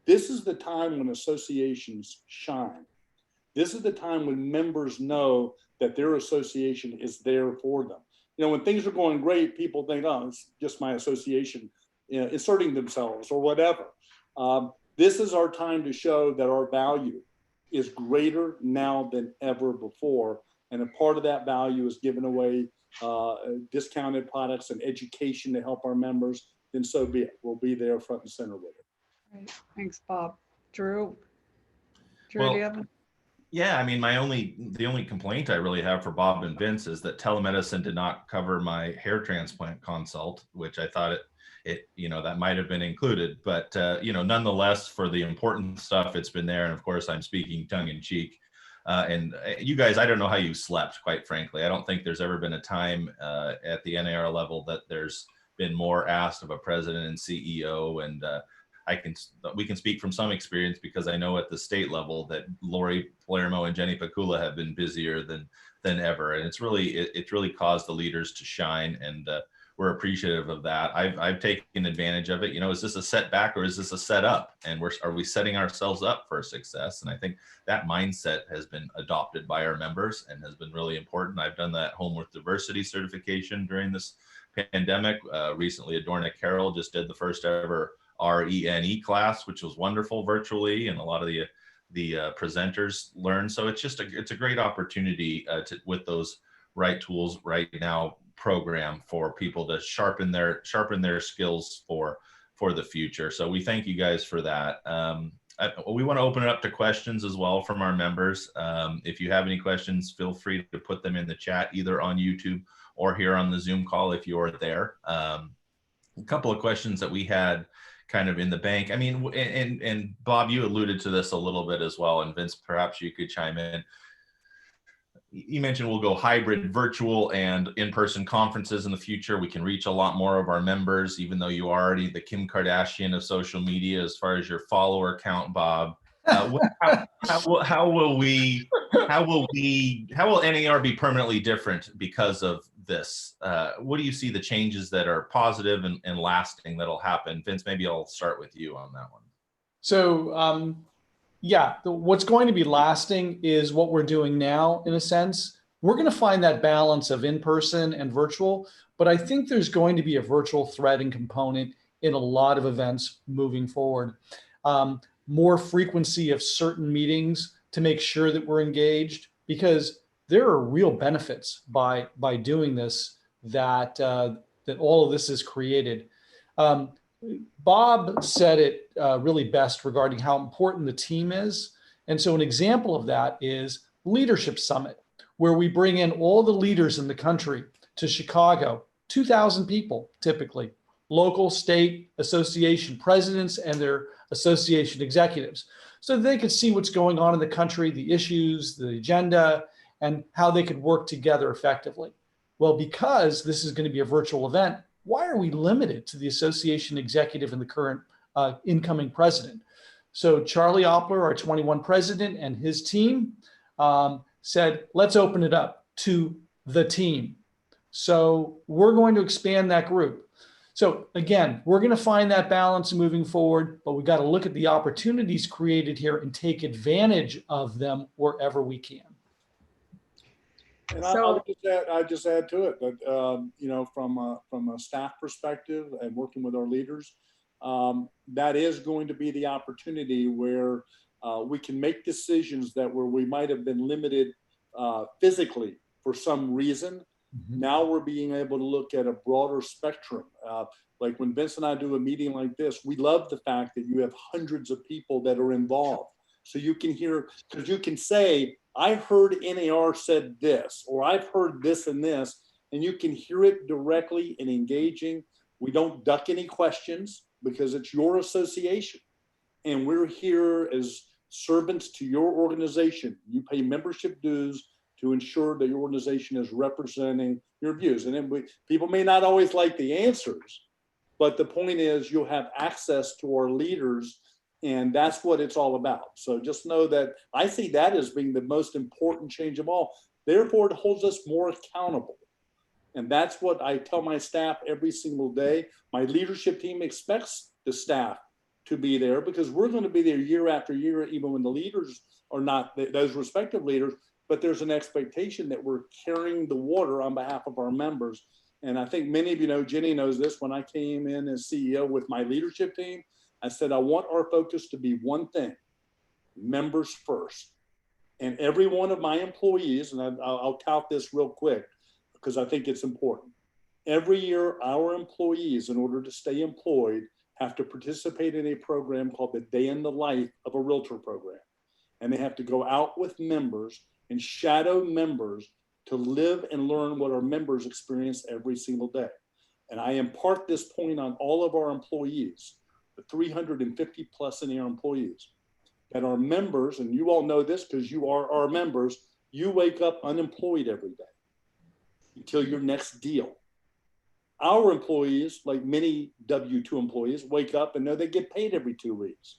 This is the time when associations shine. This is the time when members know that their association is there for them. You know, when things are going great, people think, oh, it's just my association inserting themselves or whatever. This is our time to show that our value is greater now than ever before. And a part of that value is giving away discounted products and education to help our members, then so be it. We'll be there front and center with it. Right. Thanks, Bob. Drew, Well, do you have yeah, I mean, the only complaint I really have for Bob and Vince is that telemedicine did not cover my hair transplant consult, which I thought it that might have been included, but nonetheless, for the important stuff, it's been there. And of course, I'm speaking tongue in cheek. And you guys, I don't know how you slept, quite frankly. I don't think there's ever been a time at the NAR level that there's been more asked of a president and CEO. And we can speak from some experience because I know at the state level that Lori Palermo and Jenny Pacula have been busier than ever. And it's really caused the leaders to shine. And we're appreciative of that. I've taken advantage of it. You know, is this a setback or is this a setup? And are we setting ourselves up for success? And I think that mindset has been adopted by our members and has been really important. I've done that home with diversity certification during this pandemic. Recently, Adorna Carroll just did the first ever RENE class, which was wonderful virtually, and a lot of the presenters learned. So it's just it's a great opportunity with those right tools right now program for people to sharpen their skills for the future. So we thank you guys for that. We want to open it up to questions as well from our members. If you have any questions, feel free to put them in the chat, either on YouTube or here on the Zoom call if you're there. A couple of questions that we had kind of in the bank. I mean, and Bob, you alluded to this a little bit as well, and Vince, perhaps you could chime in. You mentioned we'll go hybrid, virtual, and in-person conferences in the future. We can reach a lot more of our members, even though you are already the Kim Kardashian of social media as far as your follower count, Bob. How will NAR be permanently different because of this? What do you see the changes that are positive and lasting that'll happen? Vince, maybe I'll start with you on that one. So, yeah, what's going to be lasting is what we're doing now, in a sense. We're going to find that balance of in-person and virtual, but I think there's going to be a virtual thread and component in a lot of events moving forward. More frequency of certain meetings to make sure that we're engaged, because there are real benefits by doing this that all of this is created. Bob said it really best regarding how important the team is. And so an example of that is Leadership Summit, where we bring in all the leaders in the country to Chicago, 2,000 people typically, local, state, association presidents and their association executives, so they could see what's going on in the country, the issues, the agenda, and how they could work together effectively. Well, because this is going to be a virtual event, why are we limited to the association executive and the current incoming president? So Charlie Oppler, our 21 president, and his team said, let's open it up to the team. So we're going to expand that group. So again, we're going to find that balance moving forward, but we got to look at the opportunities created here and take advantage of them wherever we can. And I just add to it that you know, from a staff perspective and working with our leaders, that is going to be the opportunity where we can make decisions that where we might have been limited physically for some reason. Mm-hmm. Now we're being able to look at a broader spectrum. Like when Vince and I do a meeting like this, we love the fact that you have hundreds of people that are involved. So you can hear, because you can say, I heard NAR said this, or I've heard this and this, and you can hear it directly and engaging. We don't duck any questions because it's your association. And we're here as servants to your organization. You pay membership dues to ensure that your organization is representing your views. And then people may not always like the answers, but the point is you'll have access to our leaders, and that's what it's all about. So just know that I see that as being the most important change of all. Therefore, it holds us more accountable. And that's what I tell my staff every single day. My leadership team expects the staff to be there because we're going to be there year after year, even when the leaders are not, those respective leaders, but there's an expectation that we're carrying the water on behalf of our members. And I think many of you know, Jenny knows this, when I came in as CEO with my leadership team, I said, I want our focus to be one thing, members first. And every one of my employees, and I'll tout this real quick because I think it's important. Every year, our employees, in order to stay employed, have to participate in a program called the Day in the Life of a Realtor program. And they have to go out with members and shadow members to live and learn what our members experience every single day. And I impart this point on all of our employees, the 350 plus NAR employees, that our members, and you all know this because you are our members, you wake up unemployed every day until your next deal. Our employees, like many W-2 employees, wake up and know they get paid every 2 weeks.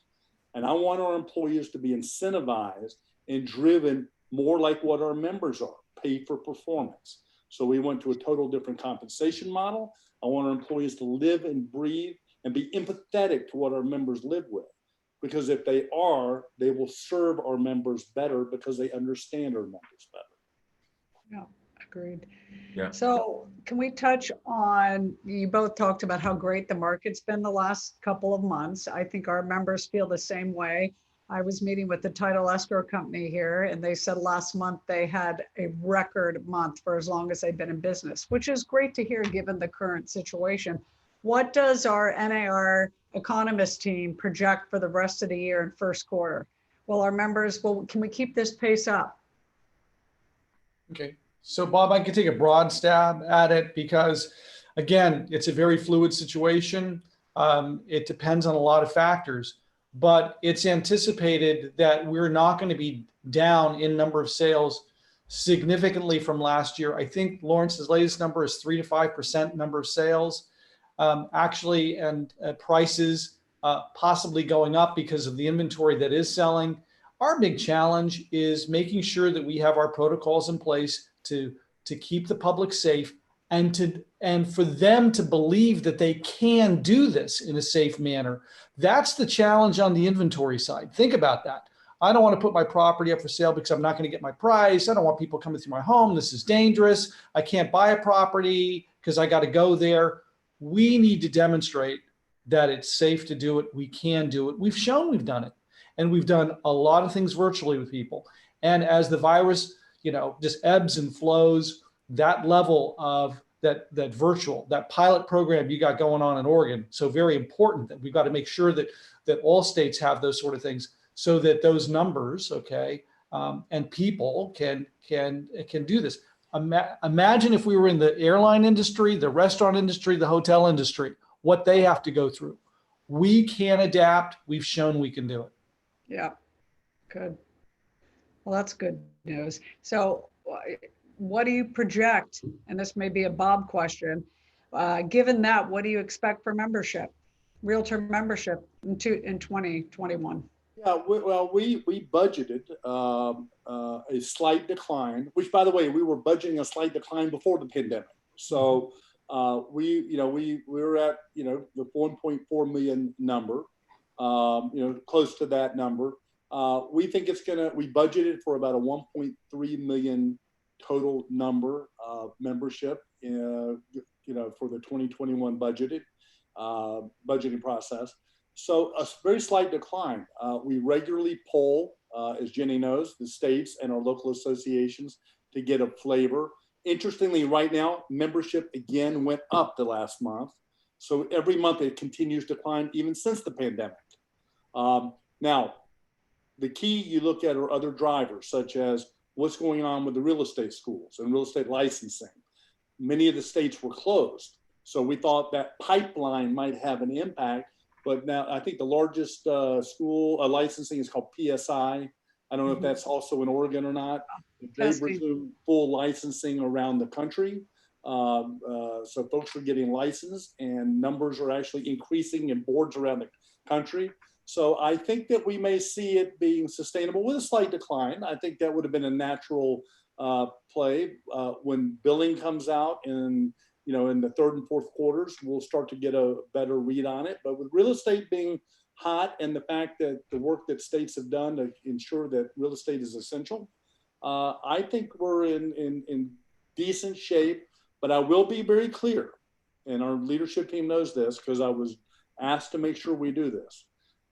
And I want our employees to be incentivized and driven more like what our members are, paid for performance. So we went to a total different compensation model. I want our employees to live and breathe and be empathetic to what our members live with. Because if they are, they will serve our members better because they understand our members better. Yeah, agreed. Yeah. So can we touch on, you both talked about how great the market's been the last couple of months. I think our members feel the same way. I was meeting with the title escrow company here, and they said last month they had a record month for as long as they've been in business, which is great to hear given the current situation. What does our NAR economist team project for the rest of the year and first quarter? Well, our members, well, can we keep this pace up? Okay. So Bob, I can take a broad stab at it because, again, it's a very fluid situation. It depends on a lot of factors, but it's anticipated that we're not going to be down in number of sales significantly from last year. I think Lawrence's latest number is 3 to 5% number of sales, actually, and prices possibly going up because of the inventory that is selling. Our big challenge is making sure that we have our protocols in place to keep the public safe and for them to believe that they can do this in a safe manner. That's the challenge on the inventory side. Think about that. I don't want to put my property up for sale because I'm not going to get my price. I don't want people coming through my home. This is dangerous. I can't buy a property because I got to go there. We need to demonstrate that it's safe to do it. We can do it. We've shown we've done it. And we've done a lot of things virtually with people. And as the virus, just ebbs and flows, that level of that virtual, that pilot program you got going on in Oregon, so very important that we've got to make sure that all states have those sort of things so that those numbers, okay, and people can do this. Imagine if we were in the airline industry, the restaurant industry, the hotel industry, what they have to go through. We can adapt. We've shown we can do it. Yeah, good. Well, that's good news. So what do you project? And this may be a Bob question. Given that, what do you expect for membership, realtor membership in 2021? Yeah, we budgeted a slight decline, which, by the way, we were budgeting a slight decline before the pandemic. So we were at the 1.4 million number. Close to that number. We think we budgeted for about a 1.3 million total number of membership, for the 2021 budgeting process. So a very slight decline. We regularly poll, as Jenny knows, the states and our local associations to get a flavor. Interestingly, right now, membership again went up the last month. So every month it continues to climb, even since the pandemic. Now, the key you look at are other drivers, such as what's going on with the real estate schools and real estate licensing. Many of the states were closed. So we thought that pipeline might have an impact, but now I think the largest school licensing is called PSI. I don't know if that's also in Oregon or not. They resume full licensing around the country. So folks are getting licensed and numbers are actually increasing in boards around the country. So I think that we may see it being sustainable with a slight decline. I think that would have been a natural play. When billing comes out in the third and fourth quarters, we'll start to get a better read on it. But with real estate being hot and the fact that the work that states have done to ensure that real estate is essential, I think we're in decent shape. But I will be very clear, and our leadership team knows this because I was asked to make sure we do this.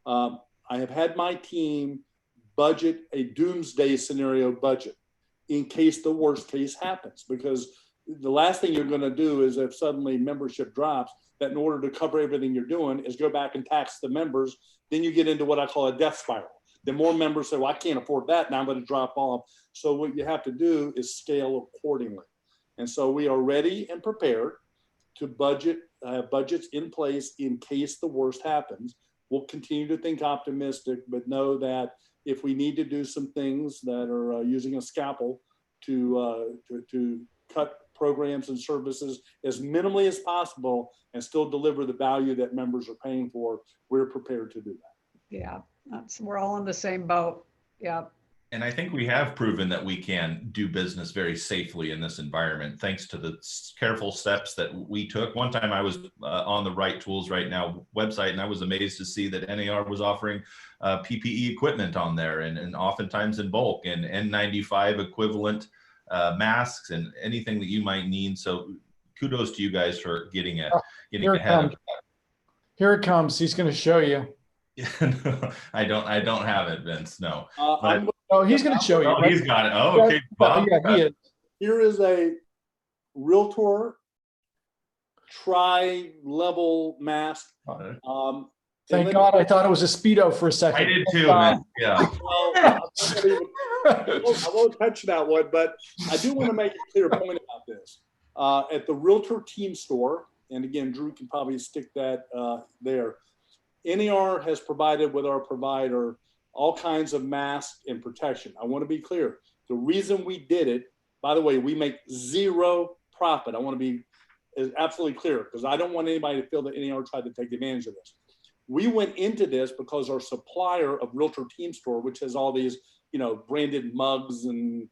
I have had my team budget a doomsday scenario budget in case the worst case happens, because the last thing you're going to do is if suddenly membership drops, that in order to cover everything you're doing is go back and tax the members. Then you get into what I call a death spiral. The more members say, well, I can't afford that, now I'm going to drop off. So what you have to do is scale accordingly. And so we are ready and prepared to budgets in place in case the worst happens. We'll continue to think optimistic, but know that if we need to do some things that are using a scalpel to cut programs and services as minimally as possible and still deliver the value that members are paying for, we're prepared to do that. Yeah, we're all in the same boat. Yeah. And I think we have proven that we can do business very safely in this environment, thanks to the careful steps that we took. One time I was on the Right Tools Right Now website, and I was amazed to see that NAR was offering PPE equipment on there, and oftentimes in bulk, and N95 equivalent masks and anything that you might need. So kudos to you guys for getting ahead of that. Here it comes. He's going to show you. No, I don't have it, Vince. No. Oh, he's going to show you. Oh, he's got it. Oh, okay, Bob. Yeah, he is. Here is a Realtor tri-level mask. Thank God, I thought it was a Speedo for a second. I did too, man. Yeah. Well, I won't touch that one, but I do want to make a clear point about this. At the Realtor Team Store, and again, Drew can probably stick that there, NAR has provided with our provider all kinds of masks and protection. I want to be clear. The reason we did it, by the way, we make zero profit. I want to be absolutely clear because I don't want anybody to feel that NAR tried to take advantage of this. We went into this because our supplier of Realtor Team Store, which has all these, branded mugs and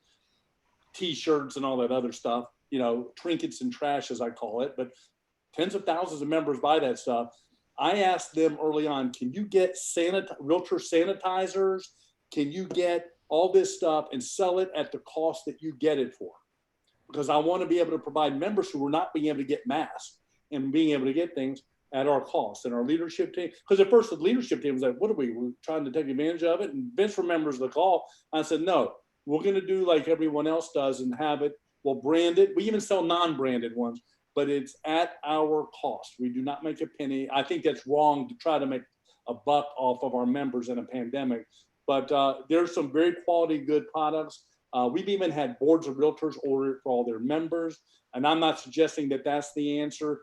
T-shirts and all that other stuff, trinkets and trash, as I call it, but tens of thousands of members buy that stuff. I asked them early on, can you get Realtor sanitizers? Can you get all this stuff and sell it at the cost that you get it for? Because I want to be able to provide members who are not being able to get masks and being able to get things at our cost. And our leadership team, because at first the leadership team was like, what are we? We're trying to take advantage of it. And Vince remembers the call. I said, no, we're going to do like everyone else does and have it. We'll brand it. We even sell non-branded ones, but it's at our cost. We do not make a penny. I think that's wrong to try to make a buck off of our members in a pandemic. But there's some very quality, good products. We've even had boards of realtors order it for all their members. And I'm not suggesting that that's the answer.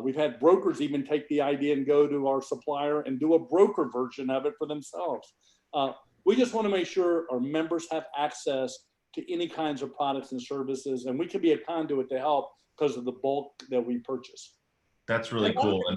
We've had brokers even take the idea and go to our supplier and do a broker version of it for themselves. We just want to make sure our members have access to any kinds of products and services, and we can be a conduit to help because of the bulk that we purchase. That's really cool. And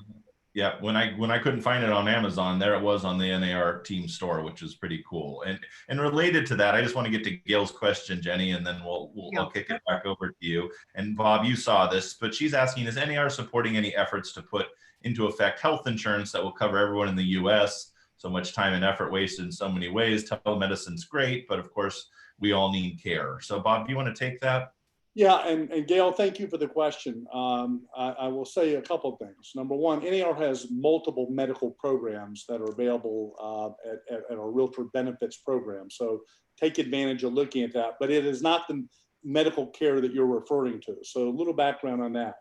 yeah, when I couldn't find it on Amazon, there it was on the NAR Team Store, which is pretty cool. And related to that, I just want to get to Gail's question, Jenny, and then I'll kick it back over to you. And Bob, you saw this, but she's asking, is NAR supporting any efforts to put into effect health insurance that will cover everyone in the U.S.? So much time and effort wasted in so many ways. Telemedicine's great, but of course, we all need care. So Bob, do you want to take that? Yeah, and Gail, thank you for the question. I will say a couple of things. Number one, NAR has multiple medical programs that are available at our Realtor Benefits program. So take advantage of looking at that, but it is not the medical care that you're referring to. So a little background on that.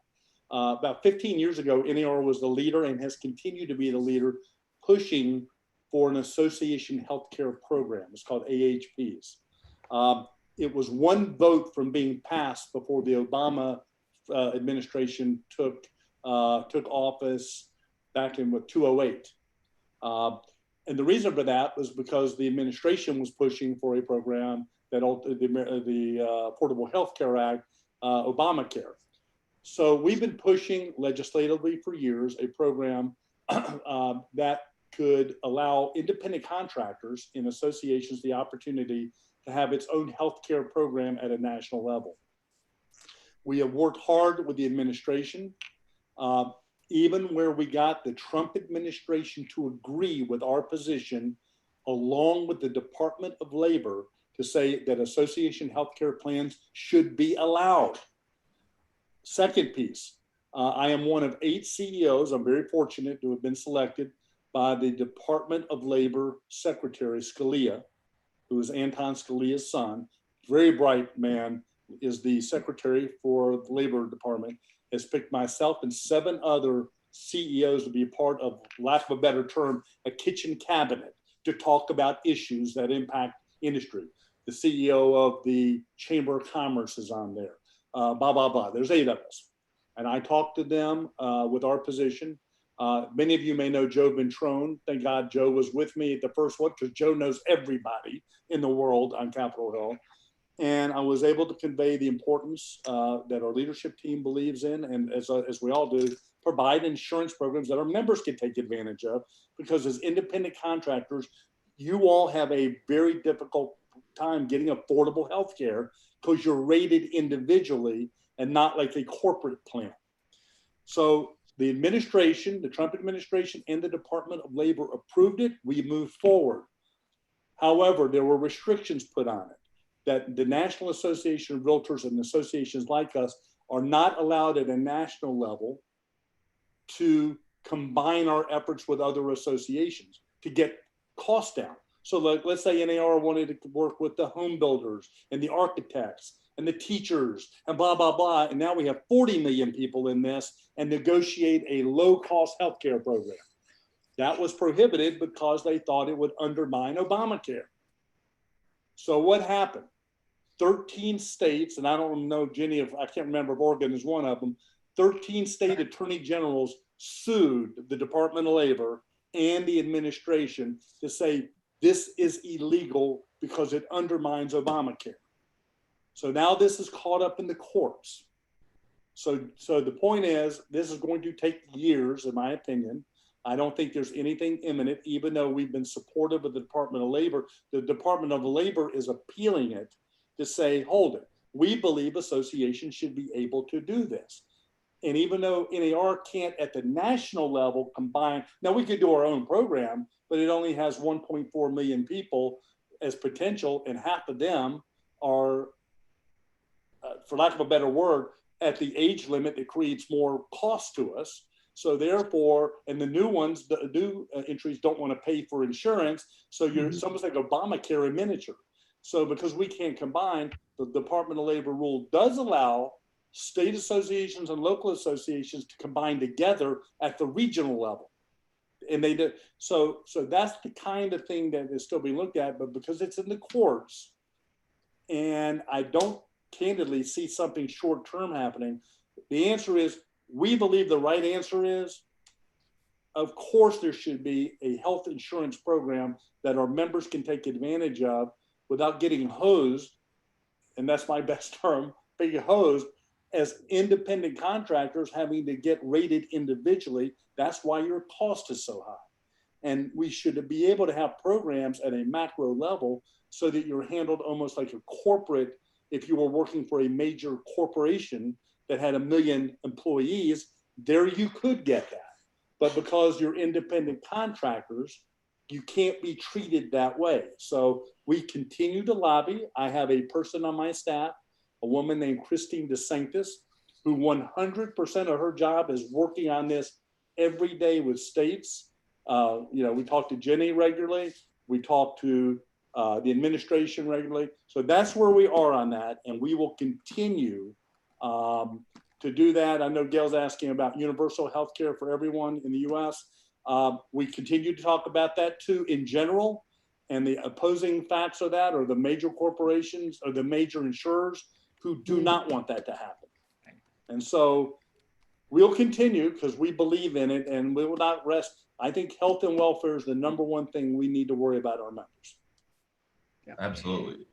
About 15 years ago, NAR was the leader and has continued to be the leader pushing for an association healthcare program. It's called AHPs. It was one vote from being passed before the Obama administration took office back in 2008. And the reason for that was because the administration was pushing for a program that the Affordable Health Care Act, Obamacare. So we've been pushing legislatively for years a program that could allow independent contractors in associations the opportunity to have its own healthcare program at a national level. We have worked hard with the administration, even where we got the Trump administration to agree with our position, along with the Department of Labor, to say that association healthcare plans should be allowed. Second piece, I am one of 8 CEOs. I'm very fortunate to have been selected by the Department of Labor Secretary Scalia, who is Anton Scalia's son, very bright man, is the secretary for the Labor Department, has picked myself and 7 other CEOs to be part of, lack of a better term, a kitchen cabinet to talk about issues that impact industry. The CEO of the Chamber of Commerce is on there, blah, blah, blah. There's 8 of us. And I talked to them with our position. Many of you may know Joe Ventrone. Thank God Joe was with me at the first one because Joe knows everybody in the world on Capitol Hill. And I was able to convey the importance that our leadership team believes in, and as we all do, provide insurance programs that our members can take advantage of, because as independent contractors, you all have a very difficult time getting affordable health care because you're rated individually and not like a corporate plan. So the administration, the Trump administration and the Department of Labor approved it. We moved forward. However, there were restrictions put on it that the National Association of Realtors and associations like us are not allowed at a national level to combine our efforts with other associations to get costs down. So like, let's say NAR wanted to work with the home builders and the architects and the teachers and blah, blah, blah. And now we have 40 million people in this and negotiate a low-cost healthcare program. That was prohibited because they thought it would undermine Obamacare. So what happened? 13 states, and I don't know, Jenny, I can't remember if Oregon is one of them, 13 state attorney generals sued the Department of Labor and the administration to say this is illegal because it undermines Obamacare. So now this is caught up in the courts. So the point is, this is going to take years, in my opinion. I don't think there's anything imminent, even though we've been supportive of the Department of Labor. The Department of Labor is appealing it to say, hold it, we believe associations should be able to do this. And even though NAR can't at the national level combine, now we could do our own program, but it only has 1.4 million people as potential, and half of them are, for lack of a better word, at the age limit that creates more cost to us. So therefore, and the new ones, the new entries don't want to pay for insurance. So it's almost like Obamacare in miniature. So because we can't combine, the Department of Labor rule does allow state associations and local associations to combine together at the regional level. And they did. So that's the kind of thing that is still being looked at, but because it's in the courts, and I don't candidly see something short-term happening, the answer is, we believe the right answer is, of course, there should be a health insurance program that our members can take advantage of without getting hosed, and that's my best term, being hosed as independent contractors having to get rated individually. That's why your cost is so high. And we should be able to have programs at a macro level so that you're handled almost like a corporate, if you were working for a major corporation that had 1 million employees, there you could get that. But because you're independent contractors, you can't be treated that way. So we continue to lobby. I have a person on my staff, a woman named Christine DeSanctis, who 100% of her job is working on this every day with states. We talk to Jenny regularly. We talk to the administration regularly. So that's where we are on that. And we will continue to do that. I know Gail's asking about universal health care for everyone in the US. We continue to talk about that too in general. And the opposing facts of that are the major corporations or the major insurers who do not want that to happen. And so we'll continue because we believe in it and we will not rest. I think health and welfare is the #1 thing we need to worry about our members. Yeah. Absolutely.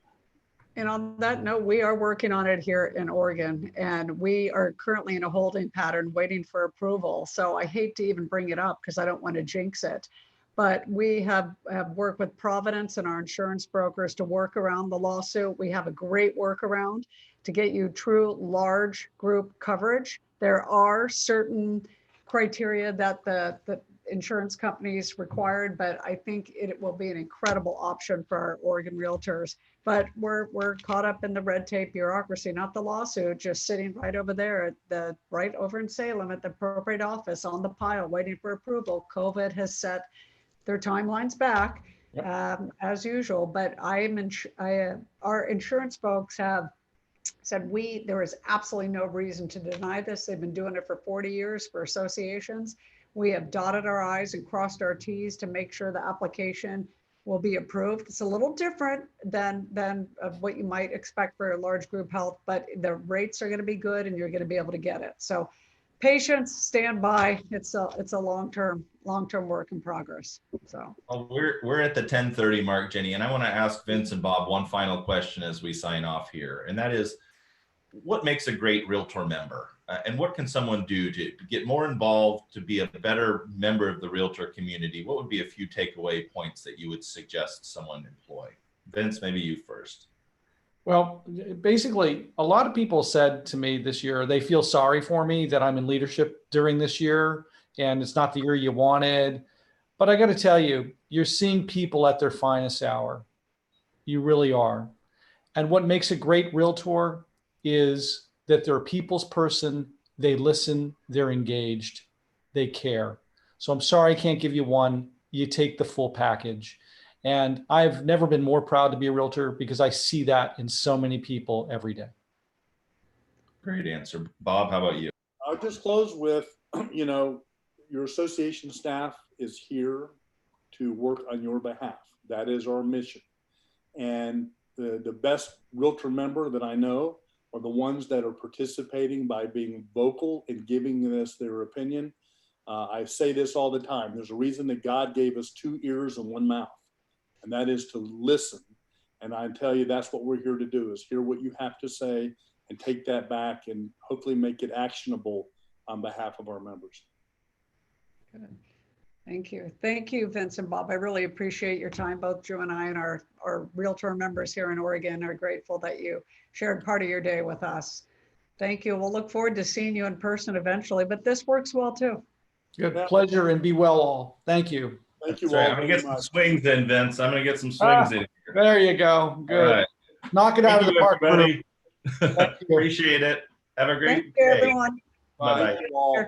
And on that note, we are working on it here in Oregon, and we are currently in a holding pattern waiting for approval. So I hate to even bring it up because I don't want to jinx it. But we have worked with Providence and our insurance brokers to work around the lawsuit. We have a great workaround to get you true large group coverage. There are certain criteria that the insurance companies required, but I think it will be an incredible option for our Oregon realtors. But we're caught up in the red tape bureaucracy, not the lawsuit, just sitting right over there right over in Salem at the appropriate office on the pile waiting for approval. COVID has set their timelines back, as usual. But our insurance folks have said there is absolutely no reason to deny this. They've been doing it for 40 years for associations. We have dotted our I's and crossed our T's to make sure the application will be approved. It's a little different than what you might expect for a large group health, but the rates are going to be good and you're going to be able to get it. So patience, stand by. It's a long-term work in progress. So well, we're at the 10:30 mark, Jenny, and I want to ask Vince and Bob one final question as we sign off here, and that is, what makes a great realtor member? And what can someone do to get more involved, to be a better member of the realtor community? What would be a few takeaway points that you would suggest someone employ? Vince, maybe you first. Well, basically, a lot of people said to me this year, they feel sorry for me that I'm in leadership during this year and it's not the year you wanted. But I got to tell you, you're seeing people at their finest hour. You really are. And what makes a great realtor is that they're a people's person. They listen, they're engaged, they care. So I'm sorry I can't give you one. You take the full package. And I've never been more proud to be a realtor because I see that in so many people every day. Great answer. Bob, how about you? I'll just close with, your association staff is here to work on your behalf. That is our mission. And the best realtor member that I know are the ones that are participating by being vocal and giving us their opinion. I say this all the time. There's a reason that God gave us 2 ears and 1 mouth, and that is to listen. And I tell you, that's what we're here to do, is hear what you have to say and take that back and hopefully make it actionable on behalf of our members. Good. Thank you. Thank you, Vince and Bob. I really appreciate your time. Both Drew and I and our realtor members here in Oregon are grateful that you shared part of your day with us. Thank you. We'll look forward to seeing you in person eventually, but this works well too. Good. Pleasure, and be well all. Thank you. Thank you That's right. all. I'm going to get some swings in, Vince. I'm going to get some swings in. There you go. Good. All right. Knock it out of the park, everybody. Thank you. Appreciate it. Have a great Thank you, day. everyone. Bye-bye. Thank you all.